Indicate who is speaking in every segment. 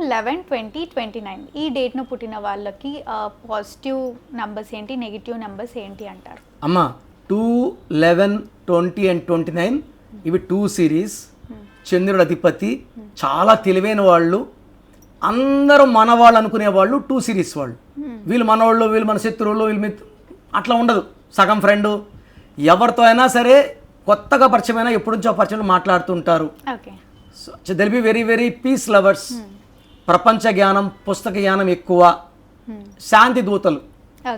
Speaker 1: 2/11/2029 ఈ డేట్ను పుట్టిన వాళ్ళకి పాజిటివ్ నెంబర్స్ ఏంటి, నెగిటివ్ నెంబర్స్ ఏంటి అంటారు?
Speaker 2: అమ్మ 2, 11, 20 and 29 ఇవి 2 సిరీస్. చంద్రుడు అధిపతి, చాలా తెలివైన వాళ్ళు, అందరూ మన వాళ్ళు అనుకునే వాళ్ళు 2 సిరీస్ వాళ్ళు. వీళ్ళు మనవాళ్ళు, వీళ్ళు మన శత్రువులు, వీళ్ళు అట్లా ఉండదు. సగం ఫ్రెండు, ఎవరితో అయినా సరే కొత్తగా పరిచయమైనా ఎప్పటి నుంచో పరిచయం మాట్లాడుతుంటారు. They'll be very very peace lovers. ప్రపంచ జ్ఞానం, పుస్తక జ్ఞానం ఎక్కువ, శాంతి దూతలు.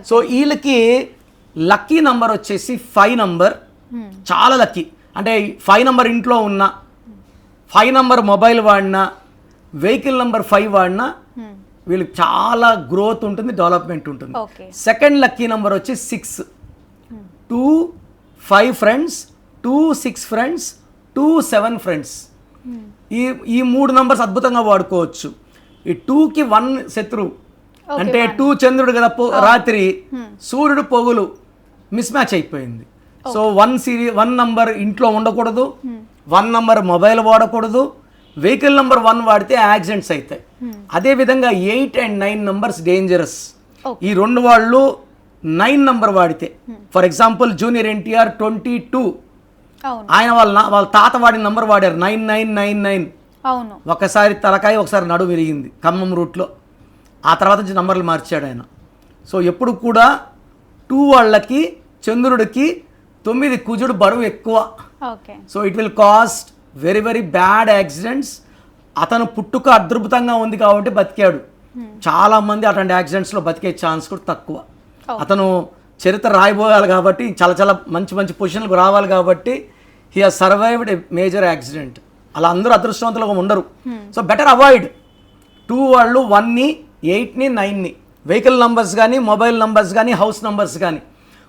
Speaker 2: సో వీళ్ళకి లక్కీ నంబర్ వచ్చేసి 5 నంబర్. చాలా లక్కీ. అంటే 5 నంబర్ ఇంట్లో ఉన్న, 5 నంబర్ మొబైల్ వాడినా, వెహికల్ నంబర్ 5 వాడినా వీళ్ళకి చాలా గ్రోత్ ఉంటుంది, డెవలప్మెంట్ ఉంటుంది. సెకండ్ లక్కీ నంబర్ వచ్చి 6. 2, 5 ఫ్రెండ్స్, 2, 6 ఫ్రెండ్స్, 2, 7 ఫ్రెండ్స్. ఈ 3 నంబర్స్ అద్భుతంగా వాడుకోవచ్చు. ఈ 2కి 1 శత్రువు, అంటే 2 చంద్రుడు కదా, రాత్రి, సూర్యుడు పొగులు, మిస్ మ్యాచ్ అయిపోయింది. సో 1 నంబర్ ఇంట్లో ఉండకూడదు, 1 నంబర్ మొబైల్ వాడకూడదు, వెహికల్ నంబర్ 1 వాడితే యాక్సిడెంట్స్ అవుతాయి. అదేవిధంగా 8 and 9 నంబర్స్ డేంజరస్. ఈ 2 వాళ్ళు 9 నంబర్ వాడితే, ఫర్ ఎగ్జాంపుల్ జూనియర్ ఎన్టీఆర్ 22, ఆయన వాళ్ళ తాత వాడిన నంబర్ వాడారు 9999. ఒకసారి తలకాయ, ఒకసారి నడుము విరిగింది ఖమ్మం రూట్లో. ఆ తర్వాత నుంచి నంబర్లు మార్చాడు ఆయన. సో ఎప్పుడు కూడా 2 వాళ్ళకి, చంద్రుడికి 9 కుజుడు బరువు ఎక్కువ. So it will cost very very bad accidents. అతను పుట్టుక అద్భుతంగా ఉంది కాబట్టి బతికాడు. చాలా మంది అటువంటి యాక్సిడెంట్స్లో బతికే ఛాన్స్ కూడా తక్కువ. అతను చరిత్ర రాయిపోవాలి కాబట్టి, చాలా చాలా మంచి మంచి పొజిషన్లకు రావాలి కాబట్టి he has survived a major accident. అలా అందరూ అదృష్టవంతులుగా ఉండరు. So better avoid. 2 వాళ్ళు 1ని, 8ని, 9ని, వెహికల్ నంబర్స్ కానీ, మొబైల్ నంబర్స్ కానీ, హౌస్ నంబర్స్ కానీ.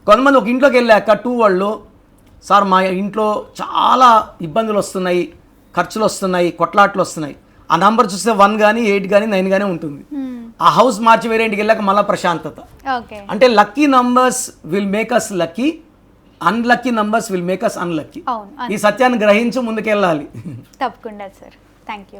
Speaker 2: కొంతమంది ఒక ఇంట్లోకి వెళ్ళాక 2 వాళ్ళు, సార్ మా ఇంట్లో చాలా ఇబ్బందులు వస్తున్నాయి, ఖర్చులు వస్తున్నాయి, కొట్లాట్లు వస్తున్నాయి. ఆ నంబర్ చూస్తే 1 కానీ, 8 కానీ, 9 కానీ ఉంటుంది. ఆ హౌస్ మార్చి వేరే ఇంటికి వెళ్ళాక మళ్ళీ ప్రశాంతత. అంటే lucky numbers will make us lucky, unlucky numbers will make us unlucky. ఈ సత్యాన్ని గ్రహించి ముందుకెళ్ళాలి.
Speaker 1: తప్పకుండా సార్. Thank you.